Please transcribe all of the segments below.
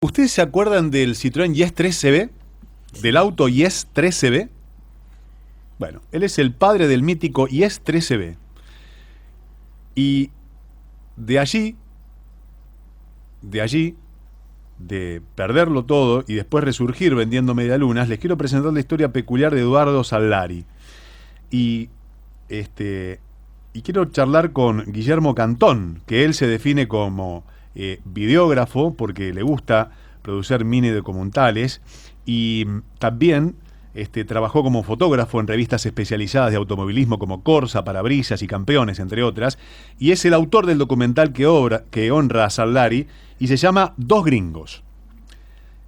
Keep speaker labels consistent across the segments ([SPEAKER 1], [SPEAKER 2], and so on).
[SPEAKER 1] ¿Ustedes se acuerdan del Citroën Yes 3CB? ¿Del auto Yes 3CB? Bueno, él es el padre del mítico Yes 3CB. Y de allí, de allí, de perderlo todo y después resurgir vendiendo medialunas, les quiero presentar la historia peculiar de Eduardo Sallari. Y este y quiero charlar con Guillermo Cantón, que él se define como videógrafo porque le gusta producir mini documentales y también trabajó como fotógrafo en revistas especializadas de automovilismo como Corsa, Parabrisas y Campeones, entre otras, y es el autor del documental que honra a Sallari y se llama Dos Gringos.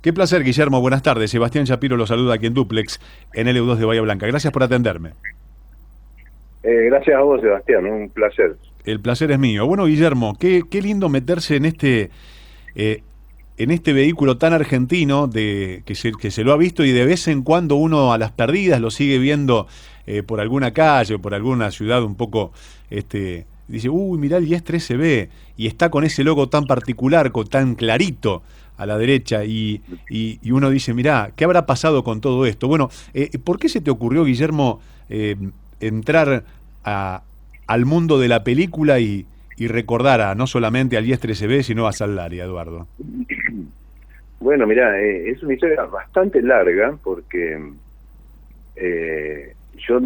[SPEAKER 1] Qué placer, Guillermo, buenas tardes. Sebastián Shapiro lo saluda aquí en Duplex, en LU2 de Bahía Blanca. Gracias por atenderme.
[SPEAKER 2] Gracias a vos, Sebastián, un placer.
[SPEAKER 1] El placer es mío. Bueno, Guillermo, qué lindo meterse en este vehículo tan argentino que se lo ha visto y de vez en cuando uno a las perdidas lo sigue viendo por alguna calle o por alguna ciudad un poco, dice, uy, mirá el Yes 3CB y está con ese logo tan particular, tan clarito a la derecha y uno dice, mirá, ¿qué habrá pasado con todo esto? Bueno, ¿por qué se te ocurrió, Guillermo, entrar al mundo de la película y recordar no solamente al Yes 3CB, sino a Sallari, Eduardo?
[SPEAKER 2] Bueno, mirá, es una historia bastante larga porque yo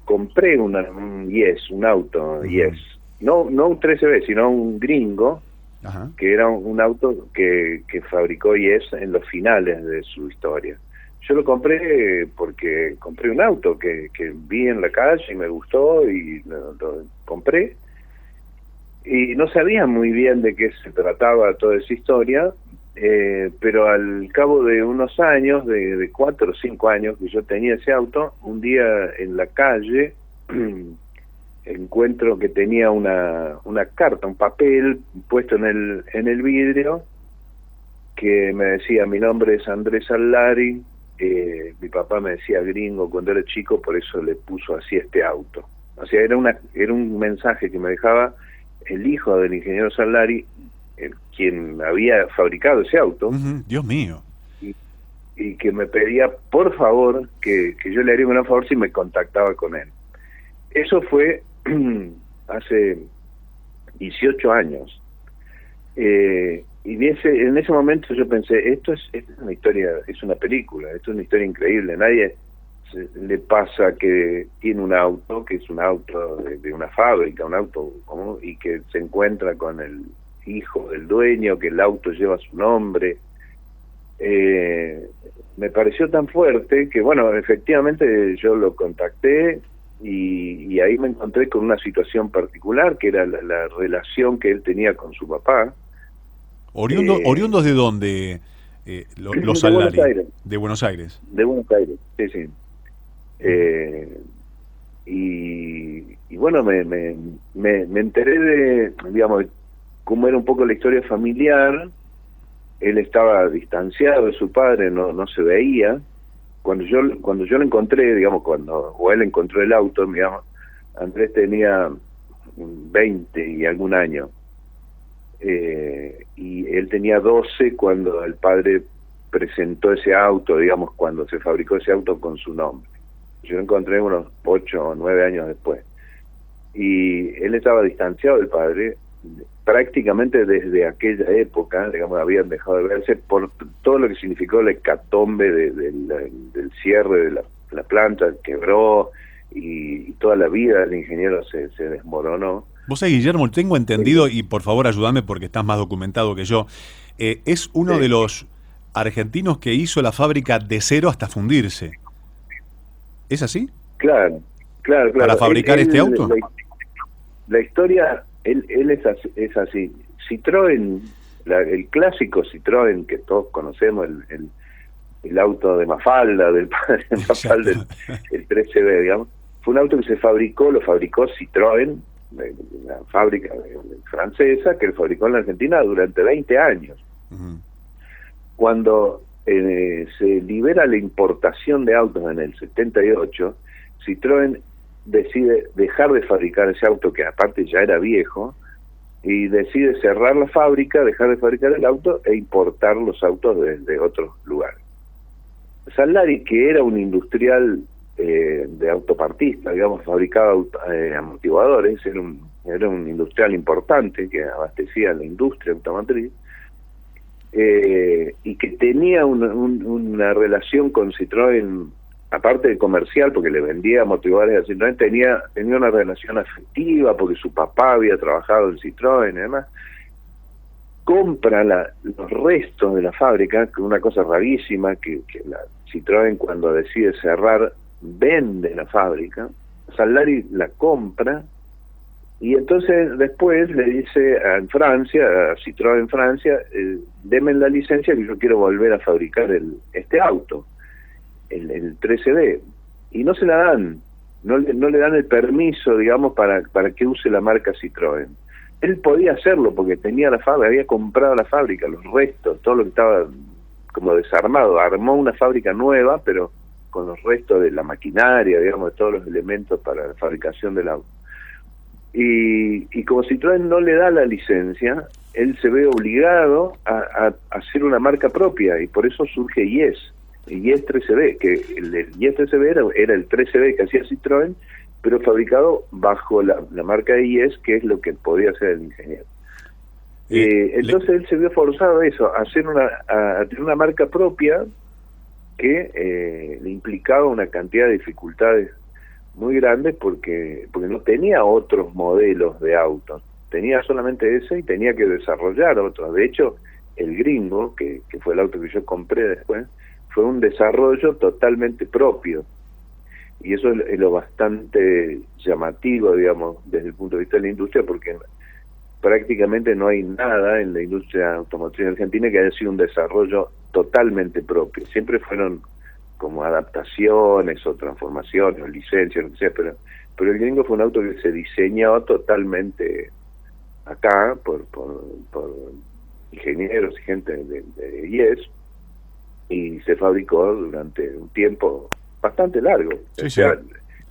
[SPEAKER 2] compré un Yes, un auto Yes, no un 3CB, sino un gringo. Ajá. Que era un auto que fabricó Yes en los finales de su historia. Yo lo compré porque compré un auto que vi en la calle y me gustó y lo compré. Y no sabía muy bien de qué se trataba toda esa historia, pero al cabo de unos años, de 4 o 5 años que yo tenía ese auto, un día en la calle encuentro que tenía una carta, un papel puesto en el vidrio que me decía: mi nombre es Andrés Sallari, mi papá me decía gringo cuando era chico, por eso le puso así este auto. O sea, era un mensaje que me dejaba el hijo del ingeniero Sallari, quien había fabricado ese auto.
[SPEAKER 1] Dios mío.
[SPEAKER 2] Y que me pedía, por favor, que yo le haría un favor si me contactaba con él. Eso fue hace 18 años. Y en ese momento yo pensé, esto es una historia, es una película, esto es una historia increíble. Nadie le pasa que tiene un auto, que es un auto de una fábrica, un auto común, y que se encuentra con el hijo del dueño, que el auto lleva su nombre. Me pareció tan fuerte que, bueno, efectivamente yo lo contacté y ahí me encontré con una situación particular, que era la relación que él tenía con su papá.
[SPEAKER 1] ¿Oriundos de dónde? Los Sallari. De Buenos Aires.
[SPEAKER 2] De Buenos Aires, sí, sí. Y bueno, me enteré de, digamos, cómo era un poco la historia familiar. Él estaba distanciado de su padre, no se veía. Cuando yo lo encontré, digamos, o él encontró el auto, digamos, Andrés tenía 20 y algún año. Y él tenía 12 cuando el padre presentó ese auto, digamos, cuando se fabricó ese auto con su nombre. Yo lo encontré unos 8 o 9 años después. Y él estaba distanciado del padre prácticamente desde aquella época, digamos, habían dejado de verse por todo lo que significó la hecatombe del cierre de la planta, quebró y toda la vida del ingeniero se desmoronó.
[SPEAKER 1] Vos sabés, Guillermo, tengo entendido, y por favor ayúdame porque estás más documentado que yo, es uno de los argentinos que hizo la fábrica de cero hasta fundirse. ¿Es así?
[SPEAKER 2] Claro.
[SPEAKER 1] ¿Para fabricar este auto?
[SPEAKER 2] La historia, él es así. Citroën, el clásico Citroën que todos conocemos, el auto de Mafalda, del padre de Mafalda, el 3CB, digamos, fue un auto que lo fabricó Citroën, una fábrica francesa que lo fabricó en la Argentina durante 20 años. Cuando se libera la importación de autos en el 78, Citroën decide dejar de fabricar ese auto, que aparte ya era viejo, y decide cerrar la fábrica, dejar de fabricar el auto e importar los autos de otros lugares. Sallari, que era un industrial de autopartista, digamos, fabricaba amortiguadores, era un industrial importante que abastecía la industria automotriz, y que tenía una relación con Citroën, aparte de comercial, porque le vendía amortiguadores a Citroën, tenía una relación afectiva, porque su papá había trabajado en Citroën y demás. Compra los restos de la fábrica, que una cosa rarísima, que la Citroën, cuando decide cerrar, vende la fábrica. Sallari la compra, y entonces después le dice a Citroën en Francia, denme la licencia que yo quiero volver a fabricar este auto, el 13B, y no se la dan, no le dan el permiso, digamos, para que use la marca Citroën. Él podía hacerlo porque tenía la fábrica, había comprado la fábrica, los restos, todo lo que estaba como desarmado, armó una fábrica nueva, pero con los restos de la maquinaria, digamos, de todos los elementos para la fabricación del auto. Y como Citroën no le da la licencia, él se ve obligado a hacer una marca propia, y por eso surge IES, el IES 13B, que el IES 13B era el 13B que hacía Citroën, pero fabricado bajo la marca de IES, que es lo que podía hacer el ingeniero. Entonces él se vio forzado a eso, a tener una marca propia que le implicaba una cantidad de dificultades muy grandes, porque no tenía otros modelos de autos, tenía solamente ese y tenía que desarrollar otros. De hecho, el Gringo, que fue el auto que yo compré después, fue un desarrollo totalmente propio, y eso es lo bastante llamativo, digamos, desde el punto de vista de la industria, porque prácticamente no hay nada en la industria automotriz argentina que haya sido un desarrollo totalmente propio. Siempre fueron como adaptaciones o transformaciones o licencias, lo que sea, pero el Gringo fue un auto que se diseñó totalmente acá por ingenieros y gente de IES, y se fabricó durante un tiempo bastante largo.
[SPEAKER 1] Sí,
[SPEAKER 2] o sea,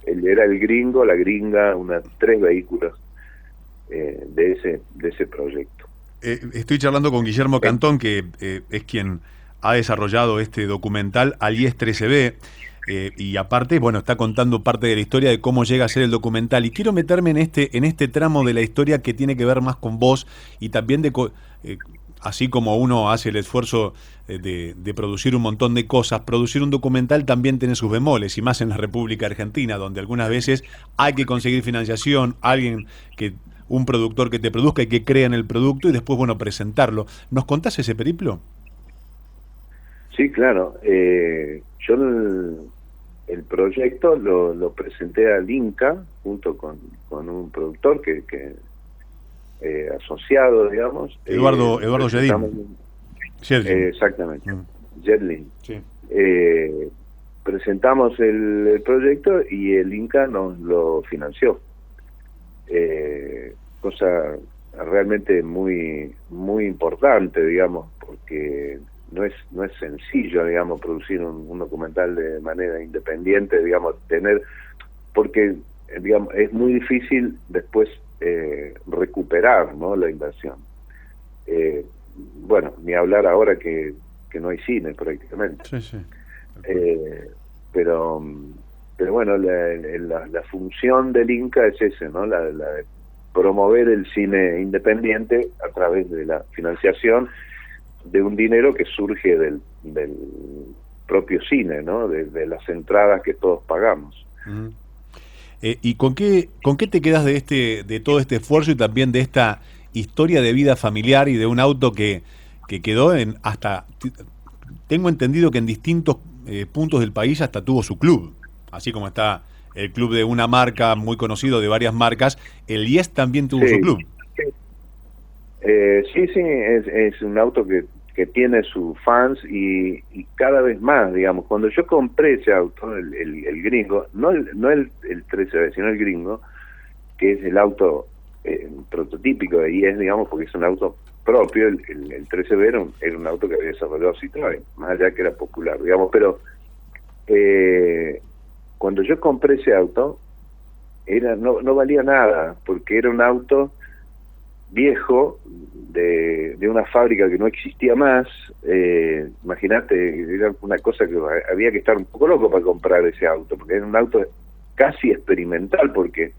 [SPEAKER 2] era el Gringo, la Gringa, 3 vehículos de ese proyecto.
[SPEAKER 1] Estoy charlando con Guillermo Cantón, que es quien ha desarrollado este documental IES 13B, y aparte, bueno, está contando parte de la historia de cómo llega a ser el documental, y quiero meterme en este tramo de la historia que tiene que ver más con vos, y también así como uno hace el esfuerzo de producir un montón de cosas, producir un documental también tiene sus bemoles, y más en la República Argentina, donde algunas veces hay que conseguir financiación, un productor que te produzca y que crea en el producto, y después, bueno, presentarlo. ¿Nos contás ese periplo?
[SPEAKER 2] Sí, claro. Yo el proyecto lo presenté al Inca junto con un productor que asociado, digamos.
[SPEAKER 1] Eduardo Jedin.
[SPEAKER 2] Exactamente. Jedlin. Sí. Presentamos el proyecto y el Inca nos lo financió. Cosa realmente muy muy importante, digamos, porque no es sencillo, digamos, producir un documental de manera independiente, digamos, porque, digamos, es muy difícil después recuperar, ¿no?, la inversión. Bueno, ni hablar ahora que no hay cine prácticamente.
[SPEAKER 1] Sí.
[SPEAKER 2] Pero bueno, la función del Inca es ese, ¿no?, la de promover el cine independiente a través de la financiación de un dinero que surge del propio cine, ¿no?, de las entradas que todos pagamos.
[SPEAKER 1] Uh-huh. ¿Y con qué te quedas de todo este esfuerzo y también de esta historia de vida familiar y de un auto que quedó tengo entendido que en distintos puntos del país hasta tuvo su club, así como está el club de una marca muy conocido, de varias marcas, el IES también tuvo su club?
[SPEAKER 2] Sí, es un auto que tiene sus fans y cada vez más, digamos. Cuando yo compré ese auto, el Gringo, no el 13B, sino el Gringo, que es el auto prototípico de IES, digamos, porque es un auto propio. El 13B era un auto que había desarrollado Citroën, más allá que era popular, digamos. Pero cuando yo compré ese auto, no valía nada, porque era un auto viejo de una fábrica que no existía más. Imagínate, era una cosa que había que estar un poco loco para comprar ese auto, porque era un auto casi experimental, porque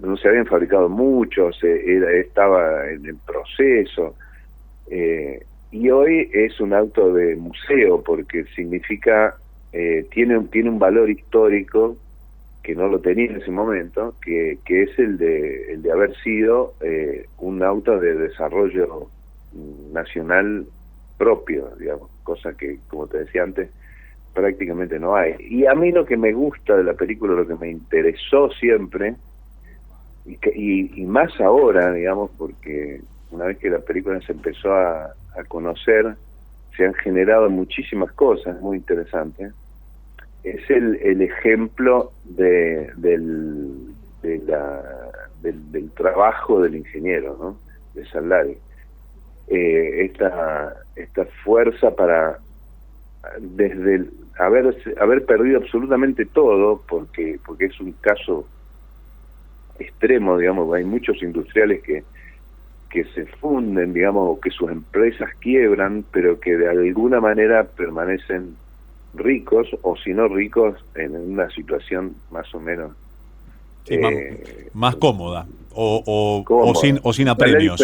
[SPEAKER 2] no se habían fabricado muchos, estaba en el proceso, y hoy es un auto de museo, porque significa, tiene un valor histórico que no lo tenía en ese momento, que es el de haber sido un auto de desarrollo nacional propio, digamos, cosa que, como te decía antes, prácticamente no hay. Y a mí lo que me gusta de la película, lo que me interesó siempre, y más ahora, digamos, porque una vez que la película se empezó a conocer, se han generado muchísimas cosas muy interesantes, es el ejemplo del trabajo del ingeniero, ¿no? De Saldari. Esta fuerza para, desde haber perdido absolutamente todo, porque es un caso extremo, digamos, hay muchos industriales que se funden, digamos, o que sus empresas quiebran, pero que de alguna manera permanecen ricos, o si no ricos, en una situación más o menos
[SPEAKER 1] sí, más cómoda, o sin apremios.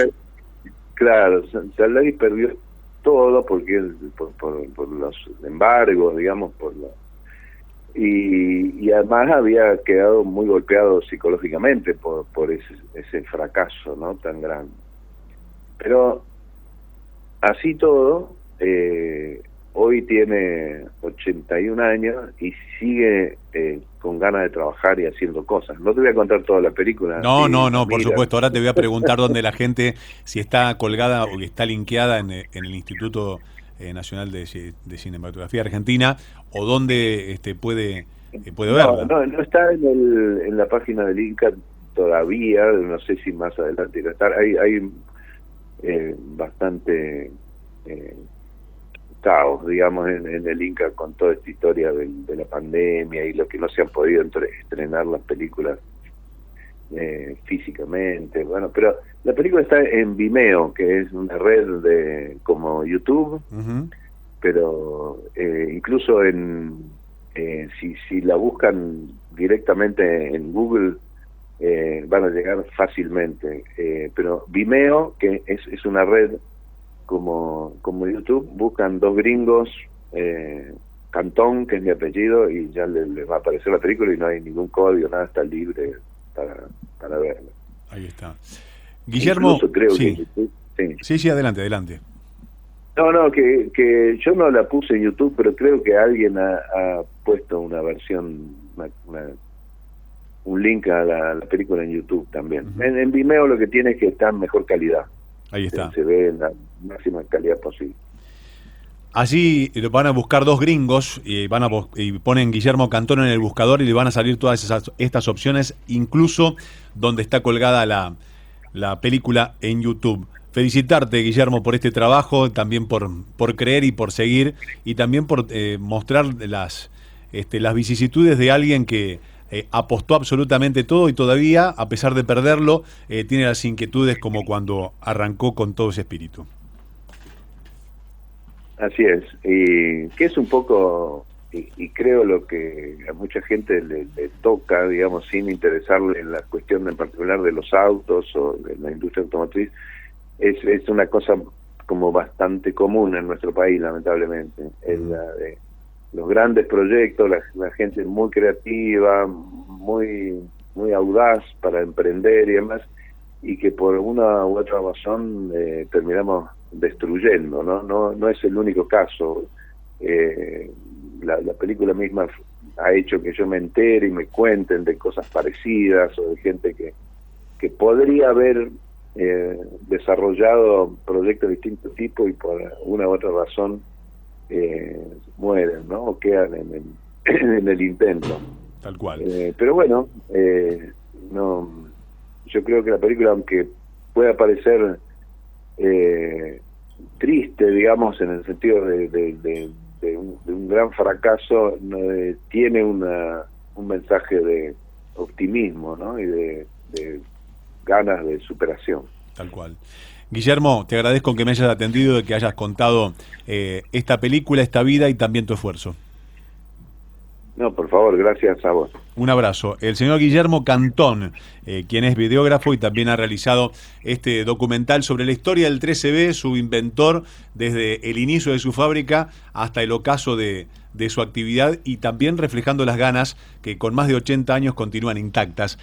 [SPEAKER 2] Claro, Saldari perdió todo porque por los embargos, digamos, y además había quedado muy golpeado psicológicamente por ese fracaso, ¿no?, tan grande. Pero así todo, hoy tiene 81 años y sigue con ganas de trabajar y haciendo cosas. No te voy a contar toda la película.
[SPEAKER 1] No, por supuesto. Ahora te voy a preguntar dónde la gente, si está colgada o está linkeada en el Instituto Nacional de Cinematografía Argentina, o dónde puede verla.
[SPEAKER 2] No está en la página del Inca todavía, no sé si más adelante irá a estar. Hay bastante caos, digamos, en el Inca con toda esta historia de la pandemia y lo que no se han podido estrenar las películas físicamente. Bueno, pero la película está en Vimeo, que es una red como YouTube, pero incluso si la buscan directamente en Google, van a llegar fácilmente, pero Vimeo, que es una red como YouTube, buscan dos gringos, Cantón, que es mi apellido, y ya les va a aparecer la película y no hay ningún código, nada, está libre para verla.
[SPEAKER 1] Ahí está. Guillermo,
[SPEAKER 2] incluso creo
[SPEAKER 1] sí.
[SPEAKER 2] que
[SPEAKER 1] Sí, adelante.
[SPEAKER 2] No, que yo no la puse en YouTube, pero creo que alguien ha puesto una versión, un link a la película en YouTube también. En Vimeo lo que tiene es que está en mejor calidad.
[SPEAKER 1] Ahí está.
[SPEAKER 2] Se ve en la máxima calidad posible.
[SPEAKER 1] Allí van a buscar dos gringos y ponen Guillermo Cantón en el buscador y le van a salir todas estas opciones, incluso donde está colgada la película en YouTube. Felicitarte, Guillermo, por este trabajo, también por creer y por seguir, y también por mostrar las vicisitudes de alguien que apostó absolutamente todo y todavía, a pesar de perderlo, tiene las inquietudes como cuando arrancó con todo ese espíritu.
[SPEAKER 2] Así es, y que es un poco, y creo lo que a mucha gente le toca, digamos, sin interesarle en la cuestión en particular de los autos o de la industria automotriz, es una cosa como bastante común en nuestro país, lamentablemente. Es la de los grandes proyectos, la gente muy creativa, muy audaz para emprender y demás, y que por una u otra razón terminamos destruyendo, ¿no? No es el único caso. La película misma ha hecho que yo me entere y me cuenten de cosas parecidas, o de gente que podría haber desarrollado proyectos de distinto tipo y por una u otra razón mueren, ¿no? O quedan en el intento.
[SPEAKER 1] Tal cual.
[SPEAKER 2] Pero bueno, yo creo que la película, aunque pueda parecer triste, digamos, en el sentido de un gran fracaso, tiene un mensaje de optimismo, ¿no? Y de ganas de superación.
[SPEAKER 1] Tal cual. Guillermo, te agradezco que me hayas atendido y que hayas contado esta película, esta vida y también tu esfuerzo.
[SPEAKER 2] No, por favor, gracias a vos.
[SPEAKER 1] Un abrazo. El señor Guillermo Cantón, quien es videógrafo y también ha realizado este documental sobre la historia del 13B, su inventor desde el inicio de su fábrica hasta el ocaso de su actividad y también reflejando las ganas que con más de 80 años continúan intactas.